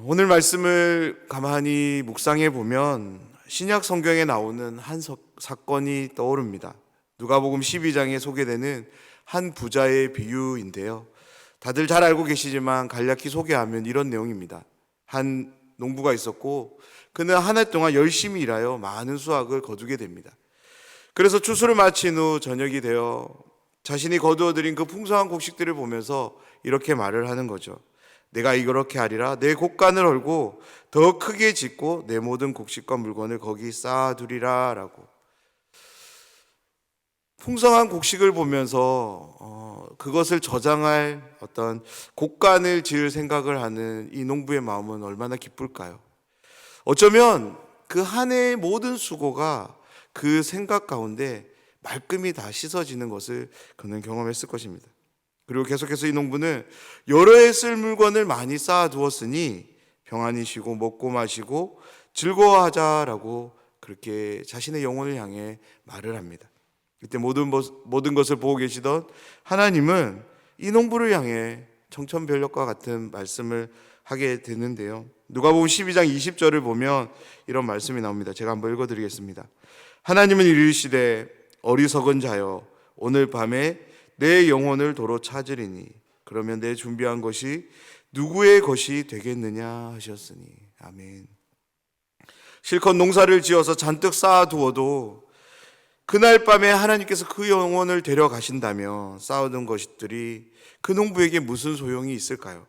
오늘 말씀을 가만히 묵상해 보면 신약 성경에 나오는 한 사건이 떠오릅니다. 누가복음 12장에 소개되는 한 부자의 비유인데요. 다들 잘 알고 계시지만 간략히 소개하면 이런 내용입니다. 한 농부가 있었고 그는 한 해 동안 열심히 일하여 많은 수확을 거두게 됩니다. 그래서 추수를 마친 후 저녁이 되어 자신이 거두어들인 그 풍성한 곡식들을 보면서 이렇게 말을 하는 거죠. 내가 이렇게 하리라. 내 곡간을 헐고 더 크게 짓고 내 모든 곡식과 물건을 거기 쌓아두리라 라고. 풍성한 곡식을 보면서 그것을 저장할 어떤 곡간을 지을 생각을 하는 이 농부의 마음은 얼마나 기쁠까요? 어쩌면 그 한 해의 모든 수고가 그 생각 가운데 말끔히 다 씻어지는 것을 그는 경험했을 것입니다. 그리고 계속해서 이 농부는 여러 해 쓸 물건을 많이 쌓아두었으니 평안히 쉬고 먹고 마시고 즐거워하자라고 그렇게 자신의 영혼을 향해 말을 합니다. 그때 모든 것을 보고 계시던 하나님은 이 농부를 향해 청천벽력과 같은 말씀을 하게 되는데요. 누가복음 12장 20절을 보면 이런 말씀이 나옵니다. 제가 한번 읽어드리겠습니다. 하나님은 이르시되 어리석은 자여 오늘 밤에 내 영혼을 도로 찾으리니 그러면 내 준비한 것이 누구의 것이 되겠느냐 하셨으니. 아멘. 실컷 농사를 지어서 잔뜩 쌓아두어도 그날 밤에 하나님께서 그 영혼을 데려가신다면 쌓아둔 것들이 그 농부에게 무슨 소용이 있을까요?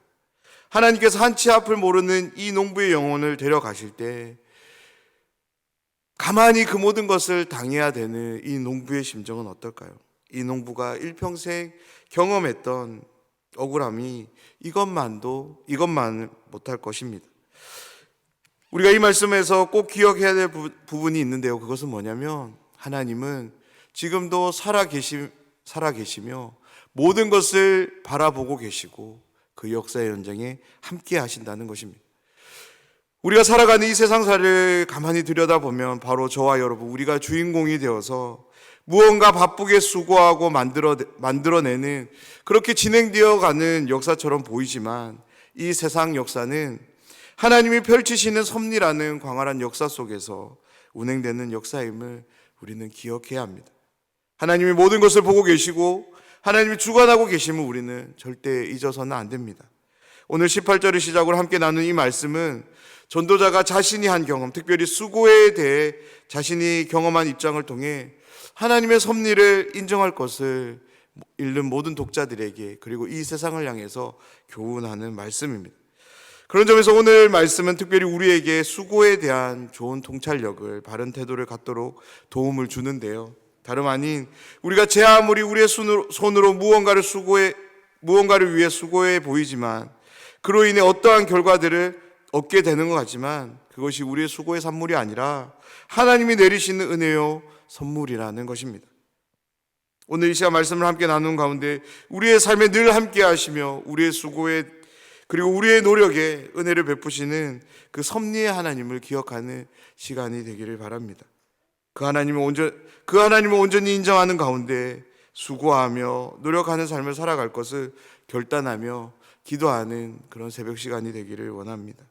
하나님께서 한치 앞을 모르는 이 농부의 영혼을 데려가실 때 가만히 그 모든 것을 당해야 되는 이 농부의 심정은 어떨까요? 이 농부가 일평생 경험했던 억울함이 이것만 못할 것입니다. 우리가 이 말씀에서 꼭 기억해야 될 부분이 있는데요. 그것은 뭐냐면 하나님은 지금도 살아계시며 모든 것을 바라보고 계시고 그 역사의 연장에 함께 하신다는 것입니다. 우리가 살아가는 이 세상사를 가만히 들여다보면 바로 저와 여러분, 우리가 주인공이 되어서 무언가 바쁘게 수고하고 만들어내는 그렇게 진행되어 가는 역사처럼 보이지만 이 세상 역사는 하나님이 펼치시는 섭리라는 광활한 역사 속에서 운행되는 역사임을 우리는 기억해야 합니다. 하나님이 모든 것을 보고 계시고 하나님이 주관하고 계심을 우리는 절대 잊어서는 안 됩니다. 오늘 18절을 시작으로 함께 나눈 이 말씀은 전도자가 자신이 한 경험, 특별히 수고에 대해 자신이 경험한 입장을 통해 하나님의 섭리를 인정할 것을 읽는 모든 독자들에게 그리고 이 세상을 향해서 교훈하는 말씀입니다. 그런 점에서 오늘 말씀은 특별히 우리에게 수고에 대한 좋은 통찰력을, 바른 태도를 갖도록 도움을 주는데요. 다름 아닌 우리가 제 아무리 우리의 손으로 무언가를 위해 수고해 보이지만 그로 인해 어떠한 결과들을 얻게 되는 것 같지만 그것이 우리의 수고의 산물이 아니라 하나님이 내리시는 은혜요 선물이라는 것입니다. 오늘 이 시간 말씀을 함께 나눈 가운데 우리의 삶에 늘 함께 하시며 우리의 수고에 그리고 우리의 노력에 은혜를 베푸시는 그 섭리의 하나님을 기억하는 시간이 되기를 바랍니다. 그 하나님을 온전히 인정하는 가운데 수고하며 노력하는 삶을 살아갈 것을 결단하며 기도하는 그런 새벽 시간이 되기를 원합니다.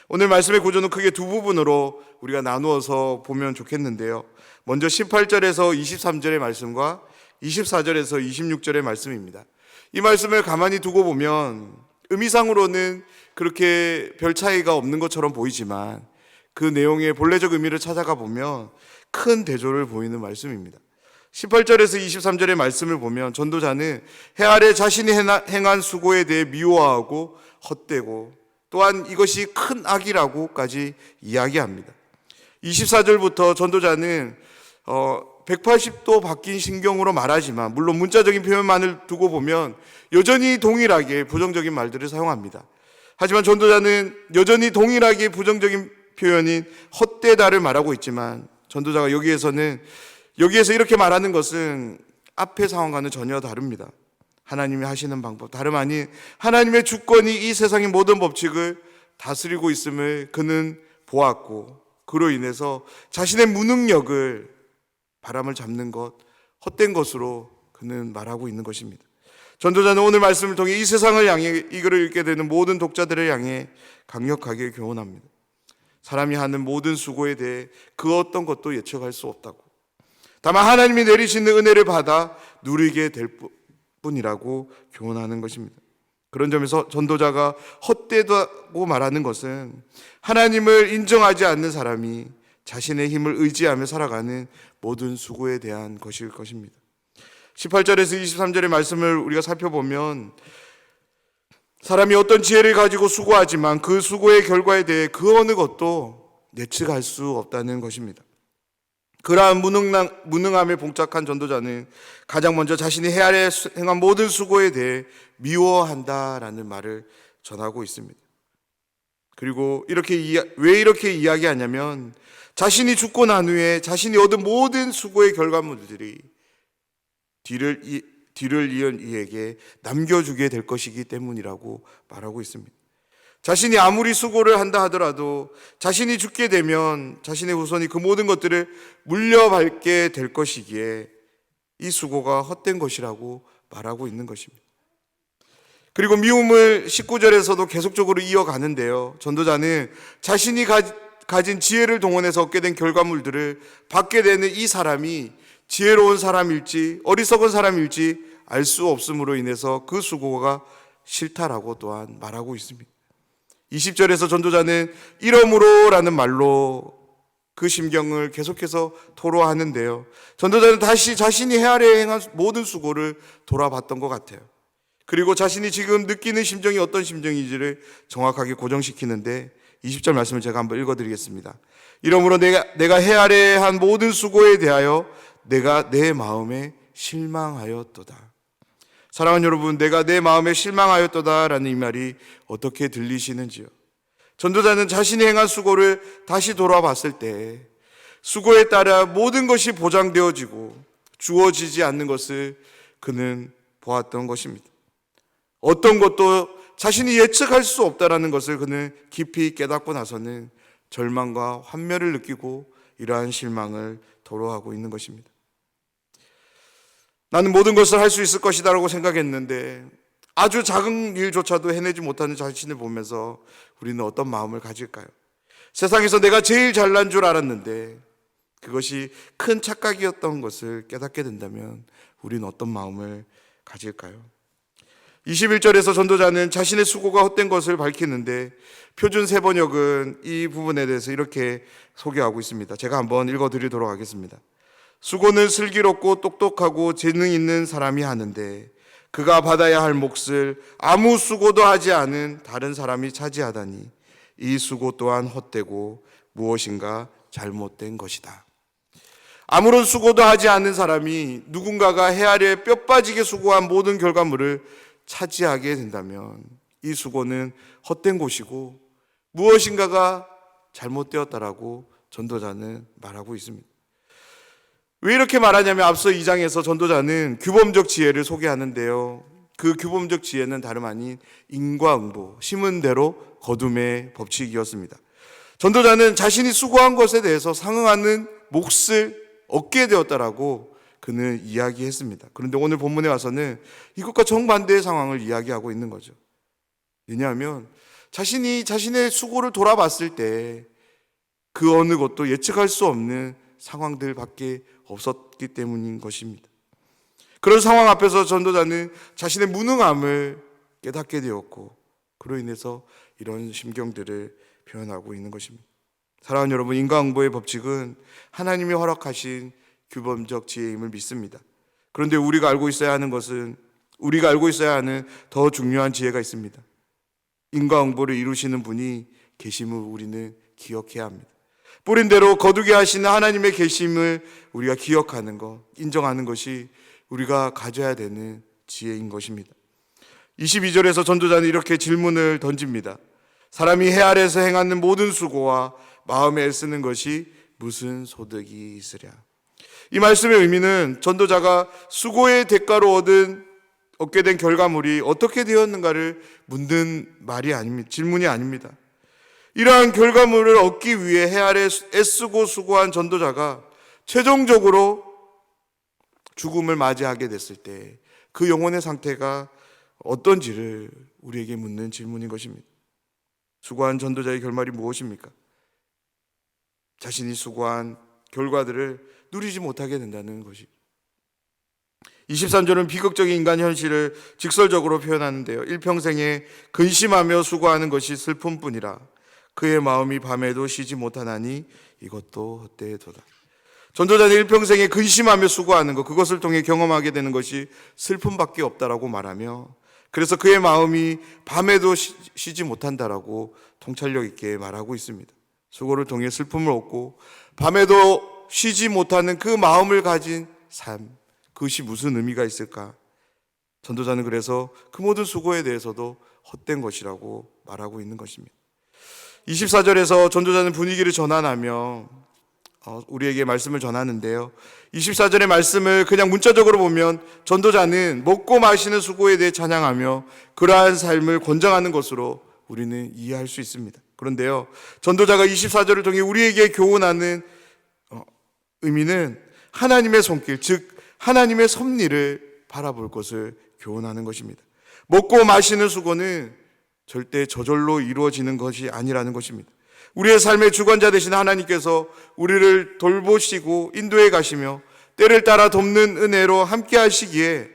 오늘 말씀의 구조는 크게 두 부분으로 우리가 나누어서 보면 좋겠는데요. 먼저 18절에서 23절의 말씀과 24절에서 26절의 말씀입니다. 이 말씀을 가만히 두고 보면 의미상으로는 그렇게 별 차이가 없는 것처럼 보이지만 그 내용의 본래적 의미를 찾아가 보면 큰 대조를 보이는 말씀입니다. 18절에서 23절의 말씀을 보면 전도자는 해 아래 자신이 행한 수고에 대해 미워하고 헛되고 또한 이것이 큰 악이라고까지 이야기합니다. 24절부터 전도자는 180도 바뀐 신경으로 말하지만 물론 문자적인 표현만을 두고 보면 여전히 동일하게 부정적인 말들을 사용합니다. 하지만 전도자는 여전히 동일하게 부정적인 표현인 헛되다를 말하고 있지만 전도자가 여기에서 이렇게 말하는 것은 앞의 상황과는 전혀 다릅니다. 하나님이 하시는 방법, 다름 아닌 하나님의 주권이 이 세상의 모든 법칙을 다스리고 있음을 그는 보았고 그로 인해서 자신의 무능력을 바람을 잡는 것, 헛된 것으로 그는 말하고 있는 것입니다. 전도자는 오늘 말씀을 통해 이 세상을 향해 이 글을 읽게 되는 모든 독자들을 향해 강력하게 교훈합니다. 사람이 하는 모든 수고에 대해 그 어떤 것도 예측할 수 없다고. 다만 하나님이 내리시는 은혜를 받아 누리게 될 뿐이라고 교훈하는 것입니다. 그런 점에서 전도자가 헛되다고 말하는 것은 하나님을 인정하지 않는 사람이 자신의 힘을 의지하며 살아가는 모든 수고에 대한 것일 것입니다. 18절에서 23절의 말씀을 우리가 살펴보면 사람이 어떤 지혜를 가지고 수고하지만 그 수고의 결과에 대해 그 어느 것도 예측할 수 없다는 것입니다. 그러한 무능함에 봉착한 전도자는 가장 먼저 자신이 해야 할 행한 모든 수고에 대해 미워한다라는 말을 전하고 있습니다. 그리고 왜 이렇게 이야기하냐면 자신이 죽고 난 후에 자신이 얻은 모든 수고의 결과물들이 뒤를 이은 이에게 남겨주게 될 것이기 때문이라고 말하고 있습니다. 자신이 아무리 수고를 한다 하더라도 자신이 죽게 되면 자신의 후손이 그 모든 것들을 물려받게 될 것이기에 이 수고가 헛된 것이라고 말하고 있는 것입니다. 그리고 미움을 19절에서도 계속적으로 이어가는데요. 전도자는 자신이 가진 지혜를 동원해서 얻게 된 결과물들을 받게 되는 이 사람이 지혜로운 사람일지 어리석은 사람일지 알 수 없음으로 인해서 그 수고가 싫다라고 또한 말하고 있습니다. 20절에서 전도자는 이러므로 라는 말로 그 심경을 계속해서 토로하는데요. 전도자는 다시 자신이 헤아려야 행한 모든 수고를 돌아봤던 것 같아요. 그리고 자신이 지금 느끼는 심정이 어떤 심정인지를 정확하게 고정시키는데 20절 말씀을 제가 한번 읽어드리겠습니다. 이러므로 내가 헤아려야 한 모든 수고에 대하여 내가 내 마음에 실망하였도다. 사랑하는 여러분, 내가 내 마음에 실망하였도다라는 이 말이 어떻게 들리시는지요? 전도자는 자신이 행한 수고를 다시 돌아봤을 때 수고에 따라 모든 것이 보장되어지고 주어지지 않는 것을 그는 보았던 것입니다. 어떤 것도 자신이 예측할 수 없다라는 것을 그는 깊이 깨닫고 나서는 절망과 환멸을 느끼고 이러한 실망을 토로하고 있는 것입니다. 나는 모든 것을 할 수 있을 것이다라고 생각했는데 아주 작은 일조차도 해내지 못하는 자신을 보면서 우리는 어떤 마음을 가질까요? 세상에서 내가 제일 잘난 줄 알았는데 그것이 큰 착각이었던 것을 깨닫게 된다면 우리는 어떤 마음을 가질까요? 21절에서 전도자는 자신의 수고가 헛된 것을 밝히는데 표준 세번역은 이 부분에 대해서 이렇게 소개하고 있습니다. 제가 한번 읽어드리도록 하겠습니다. 수고는 슬기롭고 똑똑하고 재능 있는 사람이 하는데 그가 받아야 할 몫을 아무 수고도 하지 않은 다른 사람이 차지하다니 이 수고 또한 헛되고 무엇인가 잘못된 것이다. 아무런 수고도 하지 않는 사람이 누군가가 헤아려 뼈 빠지게 수고한 모든 결과물을 차지하게 된다면 이 수고는 헛된 것이고 무엇인가가 잘못되었다라고 전도자는 말하고 있습니다. 왜 이렇게 말하냐면 앞서 2장에서 전도자는 규범적 지혜를 소개하는데요. 그 규범적 지혜는 다름 아닌 인과응보, 심은 대로 거둠의 법칙이었습니다. 전도자는 자신이 수고한 것에 대해서 상응하는 몫을 얻게 되었다라고 그는 이야기했습니다. 그런데 오늘 본문에 와서는 이것과 정반대의 상황을 이야기하고 있는 거죠. 왜냐하면 자신이 자신의 수고를 돌아봤을 때 그 어느 것도 예측할 수 없는 상황들밖에 없었기 때문인 것입니다. 그런 상황 앞에서 전도자는 자신의 무능함을 깨닫게 되었고 그로 인해서 이런 심경들을 표현하고 있는 것입니다. 사랑하는 여러분, 인과응보의 법칙은 하나님이 허락하신 규범적 지혜임을 믿습니다. 그런데 우리가 알고 있어야 하는 더 중요한 지혜가 있습니다. 인과응보를 이루시는 분이 계심을 우리는 기억해야 합니다. 뿌린 대로 거두게 하시는 하나님의 계심을 우리가 기억하는 것, 인정하는 것이 우리가 가져야 되는 지혜인 것입니다. 22절에서 전도자는 이렇게 질문을 던집니다. 사람이 해 아래에서 행하는 모든 수고와 마음에 애쓰는 것이 무슨 소득이 있으랴. 이 말씀의 의미는 전도자가 수고의 대가로 얻게 된 결과물이 어떻게 되었는가를 묻는 말이 아닙니다. 질문이 아닙니다. 이러한 결과물을 얻기 위해 해 아래 애쓰고 수고한 전도자가 최종적으로 죽음을 맞이하게 됐을 때 그 영혼의 상태가 어떤지를 우리에게 묻는 질문인 것입니다. 수고한 전도자의 결말이 무엇입니까? 자신이 수고한 결과들을 누리지 못하게 된다는 것이. 23절은 비극적인 인간 현실을 직설적으로 표현하는데요. 일평생에 근심하며 수고하는 것이 슬픔뿐이라 그의 마음이 밤에도 쉬지 못하나니 이것도 헛되도다. 전도자는 일평생에 근심하며 수고하는 것, 그것을 통해 경험하게 되는 것이 슬픔밖에 없다라고 말하며, 그래서 그의 마음이 밤에도 쉬지 못한다라고 통찰력 있게 말하고 있습니다. 수고를 통해 슬픔을 얻고 밤에도 쉬지 못하는 그 마음을 가진 삶, 그것이 무슨 의미가 있을까? 전도자는 그래서 그 모든 수고에 대해서도 헛된 것이라고 말하고 있는 것입니다. 24절에서 전도자는 분위기를 전환하며 우리에게 말씀을 전하는데요. 24절의 말씀을 그냥 문자적으로 보면 전도자는 먹고 마시는 수고에 대해 찬양하며 그러한 삶을 권장하는 것으로 우리는 이해할 수 있습니다. 그런데요, 전도자가 24절을 통해 우리에게 교훈하는 의미는 하나님의 손길, 즉 하나님의 섭리를 바라볼 것을 교훈하는 것입니다. 먹고 마시는 수고는 절대 저절로 이루어지는 것이 아니라는 것입니다. 우리의 삶의 주관자 되신 하나님께서 우리를 돌보시고 인도해 가시며 때를 따라 돕는 은혜로 함께 하시기에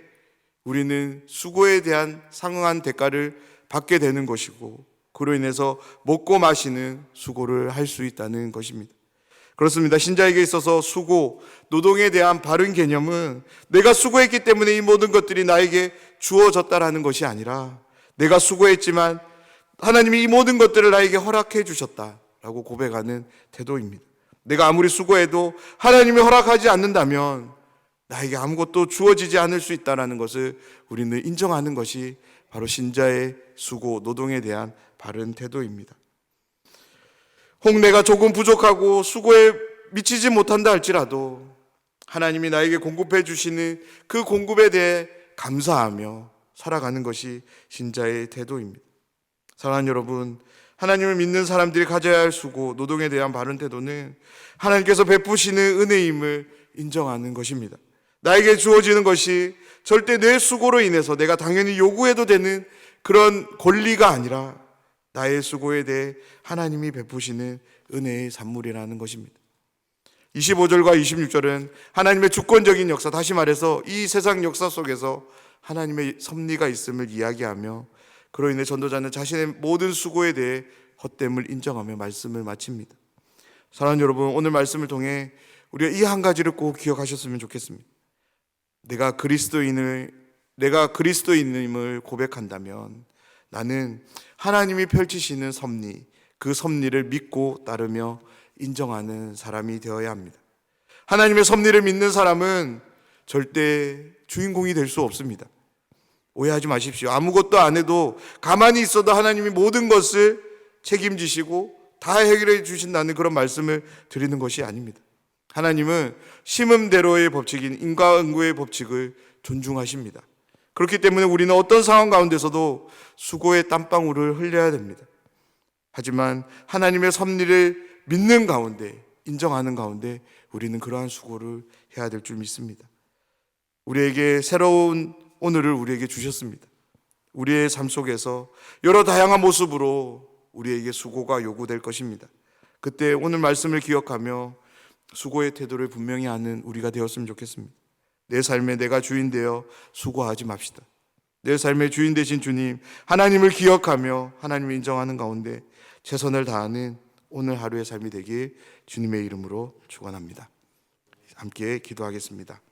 우리는 수고에 대한 상응한 대가를 받게 되는 것이고, 그로 인해서 먹고 마시는 수고를 할 수 있다는 것입니다. 그렇습니다. 신자에게 있어서 수고, 노동에 대한 바른 개념은 내가 수고했기 때문에 이 모든 것들이 나에게 주어졌다라는 것이 아니라 내가 수고했지만 하나님이 이 모든 것들을 나에게 허락해 주셨다라고 고백하는 태도입니다. 내가 아무리 수고해도 하나님이 허락하지 않는다면 나에게 아무것도 주어지지 않을 수 있다는 것을 우리는 인정하는 것이 바로 신자의 수고, 노동에 대한 바른 태도입니다. 혹 내가 조금 부족하고 수고에 미치지 못한다 할지라도 하나님이 나에게 공급해 주시는 그 공급에 대해 감사하며 살아가는 것이 신자의 태도입니다. 사랑하는 여러분, 하나님을 믿는 사람들이 가져야 할 수고, 노동에 대한 바른 태도는 하나님께서 베푸시는 은혜임을 인정하는 것입니다. 나에게 주어지는 것이 절대 내 수고로 인해서 내가 당연히 요구해도 되는 그런 권리가 아니라 나의 수고에 대해 하나님이 베푸시는 은혜의 산물이라는 것입니다. 25절과 26절은 하나님의 주권적인 역사, 다시 말해서 이 세상 역사 속에서 하나님의 섭리가 있음을 이야기하며, 그로 인해 전도자는 자신의 모든 수고에 대해 헛됨을 인정하며 말씀을 마칩니다. 사랑하는 여러분, 오늘 말씀을 통해 우리가 이 한 가지를 꼭 기억하셨으면 좋겠습니다. 내가 그리스도인임을 고백한다면 나는 하나님이 펼치시는 섭리, 그 섭리를 믿고 따르며 인정하는 사람이 되어야 합니다. 하나님의 섭리를 믿는 사람은 절대 주인공이 될 수 없습니다. 오해하지 마십시오. 아무것도 안 해도 가만히 있어도 하나님이 모든 것을 책임지시고 다 해결해 주신다는 그런 말씀을 드리는 것이 아닙니다. 하나님은 심음대로의 법칙인 인과응고의 법칙을 존중하십니다. 그렇기 때문에 우리는 어떤 상황 가운데서도 수고의 땀방울을 흘려야 됩니다. 하지만 하나님의 섭리를 믿는 가운데, 인정하는 가운데 우리는 그러한 수고를 해야 될 줄 믿습니다. 우리에게 새로운 오늘을 우리에게 주셨습니다. 우리의 삶 속에서 여러 다양한 모습으로 우리에게 수고가 요구될 것입니다. 그때 오늘 말씀을 기억하며 수고의 태도를 분명히 하는 우리가 되었으면 좋겠습니다. 내 삶에 내가 주인 되어 수고하지 맙시다. 내 삶의 주인 되신 주님, 하나님을 기억하며 하나님을 인정하는 가운데 최선을 다하는 오늘 하루의 삶이 되길 주님의 이름으로 축원합니다. 함께 기도하겠습니다.